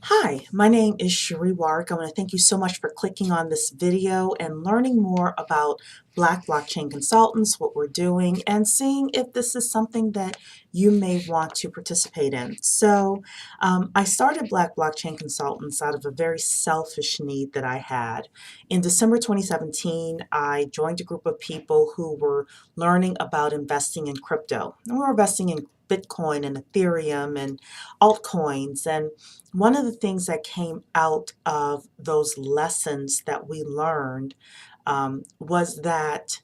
Hi, my name is Cherie Warwick. I want to thank you so much for clicking on this video and learning more about Black Blockchain Consultants, what we're doing, and seeing if this is something that you may want to participate in. I started Black Blockchain Consultants out of a very selfish need that I had. In December 2017, I joined a group of people who were learning about investing in crypto. And we were investing in Bitcoin and Ethereum and altcoins. And one of the things that came out of those lessons that we learned was that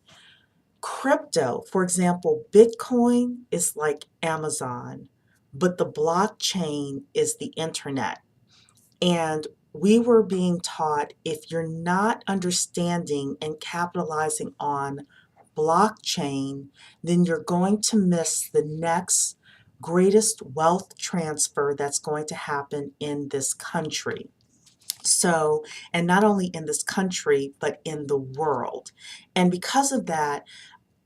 crypto, for example, Bitcoin is like Amazon, but the blockchain is the internet. And we were being taught if you're not understanding and capitalizing on blockchain, then you're going to miss the next greatest wealth transfer that's going to happen in this country. And not only in this country, but in the world. And because of that,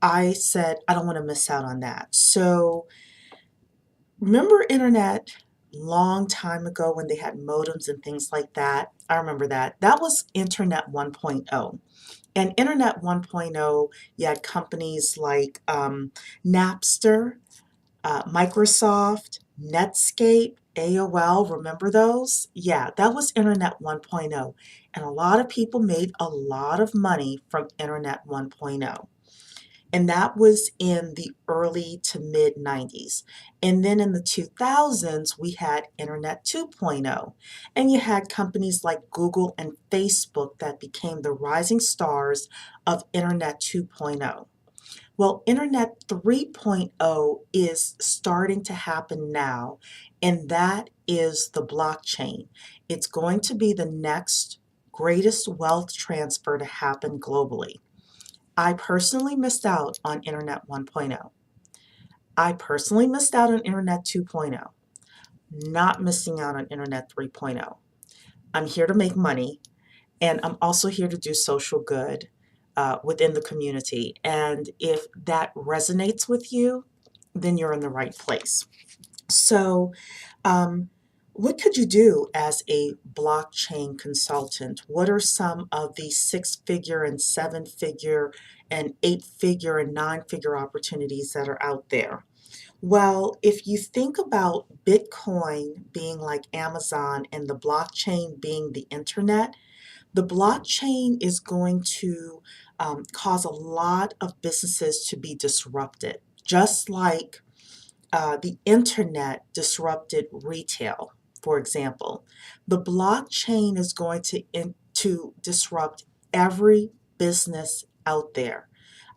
I said, I don't want to miss out on that. So, remember internet long time ago when they had modems and things like that? I remember that. That was Internet 1.0. And Internet 1.0, you had companies like Napster, Microsoft, Netscape, AOL, remember those? Yeah, that was Internet 1.0. And a lot of people made a lot of money from Internet 1.0. And that was in the early to mid 90s. And then in the 2000s, we had Internet 2.0. And you had companies like Google and Facebook that became the rising stars of Internet 2.0. Well, Internet 3.0 is starting to happen now, and that is the blockchain. It's going to be the next greatest wealth transfer to happen globally. I personally missed out on Internet 1.0. I personally missed out on Internet 2.0. Not missing out on Internet 3.0. I'm here to make money, and I'm also here to do social good within the community. And if that resonates with you, then you're in the right place. So, um, what could you do as a blockchain consultant? What are some of the six-figure and seven-figure and eight-figure and nine-figure opportunities that are out there? Well, if you think about Bitcoin being like Amazon and the blockchain being the internet, the blockchain is going to cause a lot of businesses to be disrupted, just like the internet disrupted retail, for example. The blockchain is going to disrupt every business out there.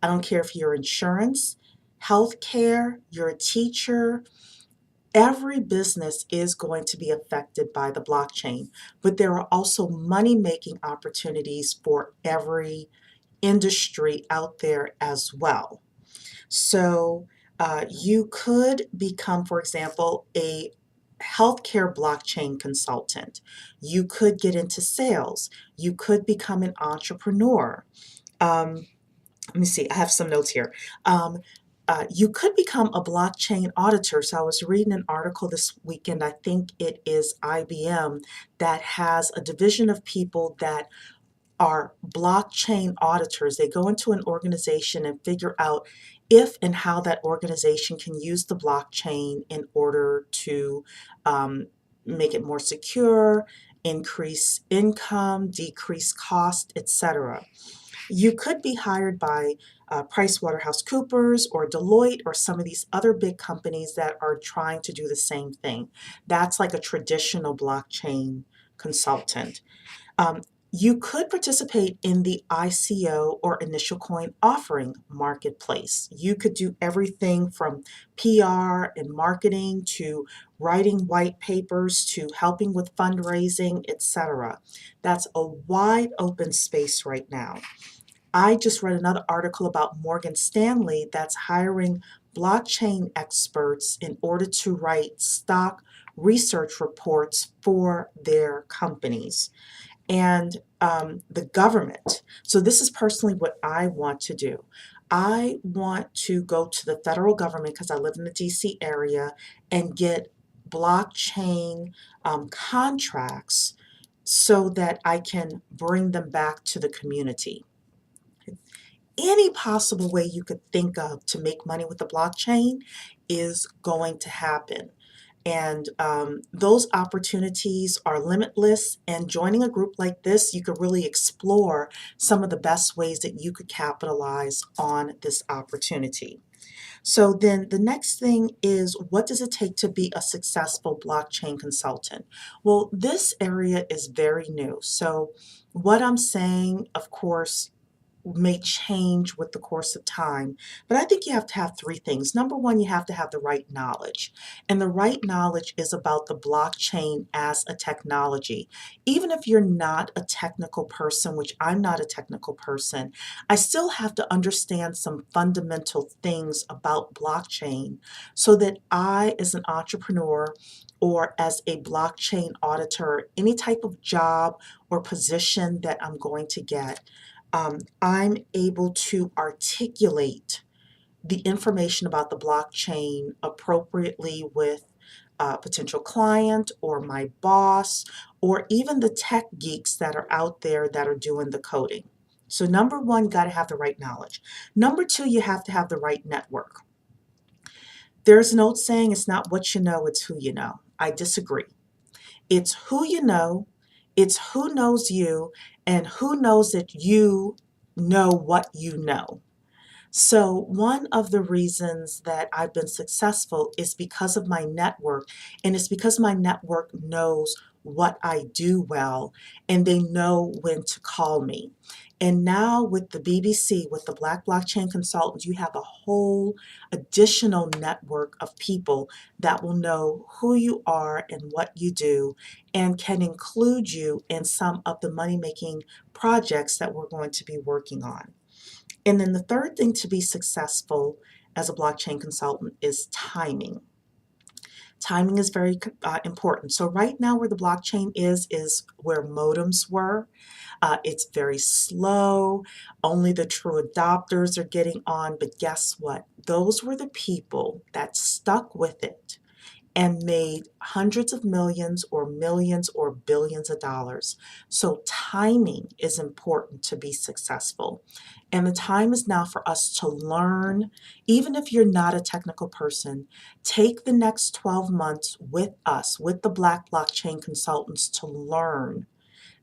I don't care if you're insurance, healthcare, you're a teacher, every business is going to be affected by the blockchain. But there are also money making opportunities for every industry out there as well. So you could become, for example, a healthcare blockchain consultant. You could get into sales. You could become an entrepreneur. Um, Let me see, I have some notes here. You could become a blockchain auditor. So I was reading an article this weekend, I think it is IBM, that has a division of people that are blockchain auditors. They go into an organization and figure out if and how that organization can use the blockchain in order to make it more secure, increase income, decrease cost, etc. You could be hired by PricewaterhouseCoopers or Deloitte or some of these other big companies that are trying to do the same thing. That's like a traditional blockchain consultant. Um, you could participate in the ICO or initial coin offering marketplace. You could do everything from PR and marketing to writing white papers to helping with fundraising, etc. That's a wide open space right now. I just read another article about Morgan Stanley that's hiring blockchain experts in order to write stock research reports for their companies and the government. So, this is personally what I want to do. I want to go to the federal government because I live in the DC area and get blockchain contracts so that I can bring them back to the community. Any possible way you could think of to make money with the blockchain is going to happen. And those opportunities are limitless. And joining a group like this, you could really explore some of the best ways that you could capitalize on this opportunity. So then the next thing is, what does it take to be a successful blockchain consultant? Well, this area is very new. So what I'm saying, of course, may change with the course of time. But I think you have to have three things. Number one, you have to have the right knowledge. And the right knowledge is about the blockchain as a technology. Even if you're not a technical person, which I'm not a technical person, I still have to understand some fundamental things about blockchain so that I, as an entrepreneur, or as a blockchain auditor, any type of job or position that I'm going to get, I'm able to articulate the information about the blockchain appropriately with a potential client or my boss or even the tech geeks that are out there that are doing the coding. So number one, you got to have the right knowledge. Number two, you have to have the right network. There's an old saying, it's not what you know, it's who you know. I disagree. It's who you know, it's who knows you, and who knows that you know what you know. So one of the reasons that I've been successful is because of my network, and it's because my network knows what I do well, and they know when to call me. And now with the BBC, with the Black Blockchain Consultants, you have a whole additional network of people that will know who you are and what you do and can include you in some of the money-making projects that we're going to be working on. And then the third thing to be successful as a blockchain consultant is timing. Timing is very important. So right now where the blockchain is where modems were. It's very slow. Only the true adopters are getting on. But guess what? Those were the people that stuck with it and made hundreds of millions or billions of dollars. So timing is important to be successful. And the time is now for us to learn, even if you're not a technical person, take the next 12 months with us, with the Black Blockchain Consultants, to learn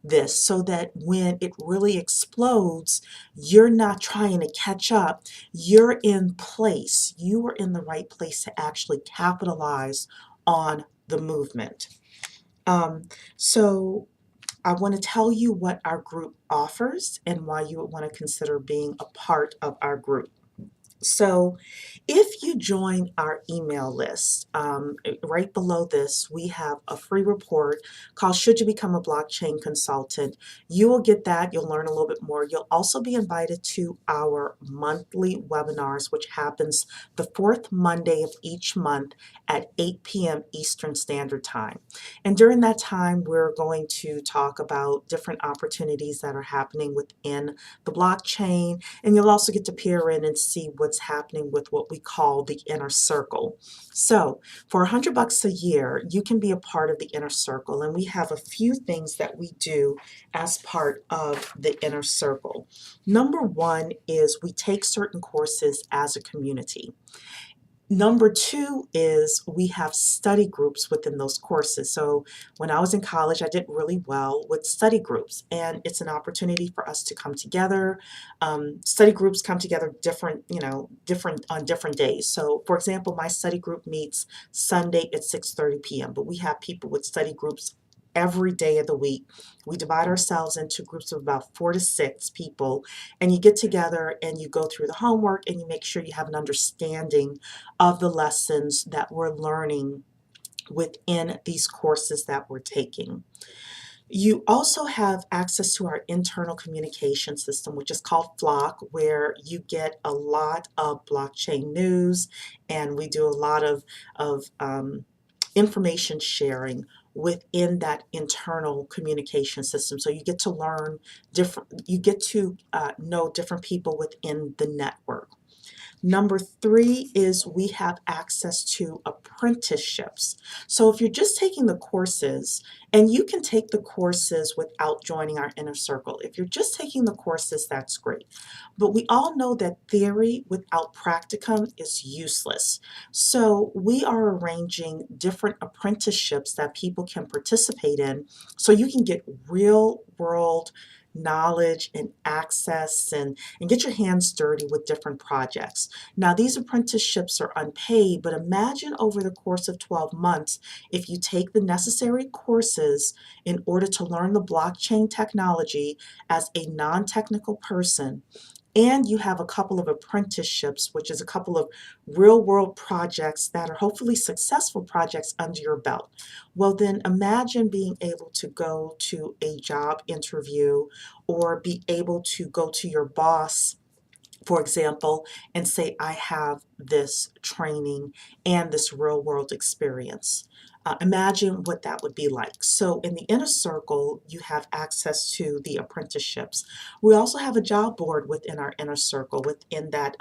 this so that when it really explodes, you're not trying to catch up. You're in place. You are in the right place to actually capitalize on the movement. So I want to tell you what our group offers and why you would want to consider being a part of our group. So if you join our email list, right below this, we have a free report called Should You Become a Blockchain Consultant? You will get that. You'll learn a little bit more. You'll also be invited to our monthly webinars, which happens the fourth Monday of each month at 8 p.m. Eastern Standard Time. And during that time, we're going to talk about different opportunities that are happening within the blockchain, and you'll also get to peer in and see what's happening with what we call the inner circle. So for $100 a year, you can be a part of the inner circle, and we have a few things that we do as part of the inner circle. Number one is we take certain courses as a community. Number two is we have study groups within those courses. So when I was in college, I did really well with study groups, and it's an opportunity for us to come together. Study groups come together different on different days. So for example, my study group meets Sunday at 6:30 p.m., but we have people with study groups every day of the week. We divide ourselves into groups of about 4 to 6 people, and you get together and you go through the homework and you make sure you have an understanding of the lessons that we're learning within these courses that we're taking. You also have access to our internal communication system, which is called Flock, where you get a lot of blockchain news, and we do a lot of information sharing within that internal communication system. So you get to learn you get to know different people within the network. Number three is we have access to apprenticeships. So if you're just taking the courses, and you can take the courses without joining our inner circle. If you're just taking the courses, that's great. But we all know that theory without practicum is useless. So we are arranging different apprenticeships that people can participate in so you can get real world knowledge and access and get your hands dirty with different projects. Now, these apprenticeships are unpaid, but imagine over the course of 12 months, if you take the necessary courses in order to learn the blockchain technology as a non-technical person, and you have a couple of apprenticeships, which is a couple of real world projects that are hopefully successful projects under your belt. Well, then imagine being able to go to a job interview or be able to go to your boss, for example, and say, I have this training and this real world experience. Imagine what that would be like. So in the inner circle, you have access to the apprenticeships. We also have a job board within our inner circle, within that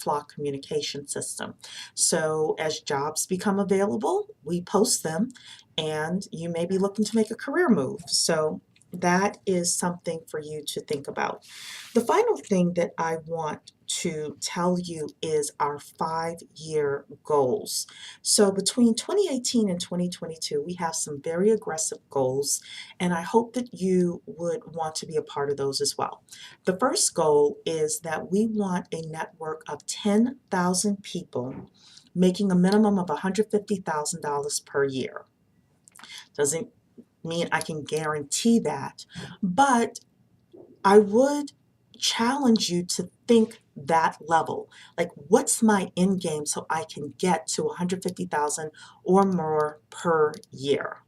flock communication system. So as jobs become available, we post them, and you may be looking to make a career move. So that is something for you to think about. The final thing that I want to tell you is our 5-year goals. So between 2018 and 2022, we have some very aggressive goals, and I hope that you would want to be a part of those as well. The first goal is that we want a network of 10,000 people making a minimum of $150,000 per year. Doesn't mean I can guarantee that, but I would challenge you to think that level. Like, what's my end game so I can get to 150,000 or more per year?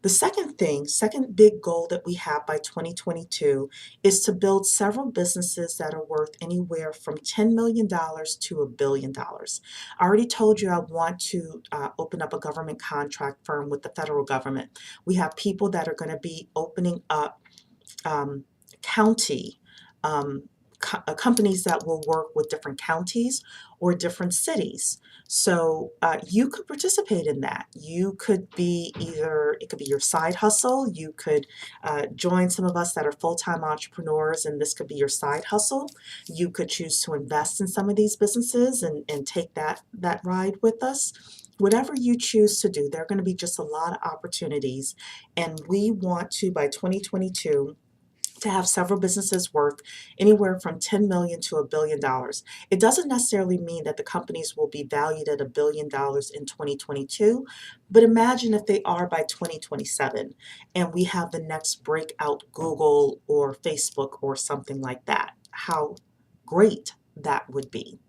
The second big goal that we have by 2022 is to build several businesses that are worth anywhere from $10 million to $1 billion. I already told you I want to open up a government contract firm with the federal government. We have people that are going to be opening up um, county companies that will work with different counties or different cities. So you could participate in that. You could be it could be your side hustle. You could join some of us that are full-time entrepreneurs, and this could be your side hustle. You could choose to invest in some of these businesses and take that ride with us. Whatever you choose to do, there are going to be just a lot of opportunities, and we want to, by 2022, to have several businesses worth anywhere from 10 million to $1 billion. It doesn't necessarily mean that the companies will be valued at $1 billion in 2022, but imagine if they are by 2027 and we have the next breakout Google or Facebook or something like that. How great that would be.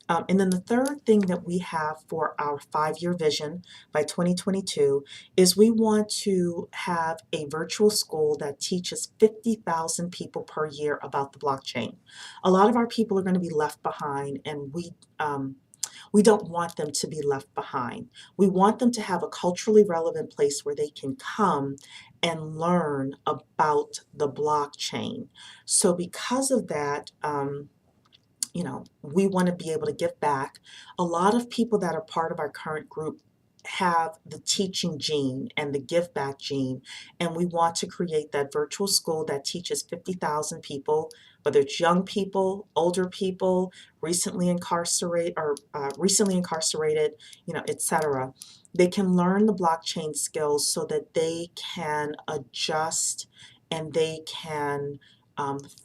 And then the third thing that we have for our 5-year vision by 2022 is we want to have a virtual school that teaches 50,000 people per year about the blockchain. A lot of our people are going to be left behind, and we don't want them to be left behind. We want them to have a culturally relevant place where they can come and learn about the blockchain. So because of that, we want to be able to give back. A lot of people that are part of our current group have the teaching gene and the give back gene, and we want to create that virtual school that teaches 50,000 people, whether it's young people, older people, recently incarcerated, etc. They can learn the blockchain skills so that they can adjust and they can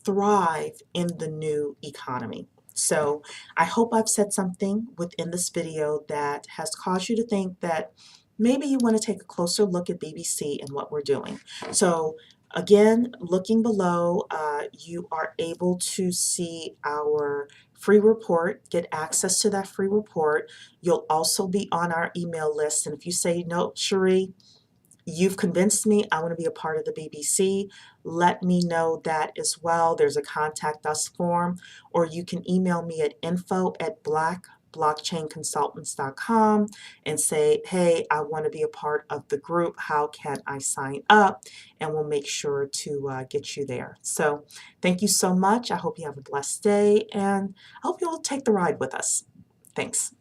thrive in the new economy. So I hope I've said something within this video that has caused you to think that maybe you want to take a closer look at BBC and what we're doing. So again, looking below, you are able to see our free report, get access to that free report. You'll also be on our email list. And if you say, no, Cherie, you've convinced me, I want to be a part of the BBC, let me know that as well. There's a contact us form, or you can email me at info@black blockchainconsultants.com and say, hey, I want to be a part of the group. How can I sign up? And we'll make sure to get you there. So thank you so much. I hope you have a blessed day, and I hope you all take the ride with us. Thanks.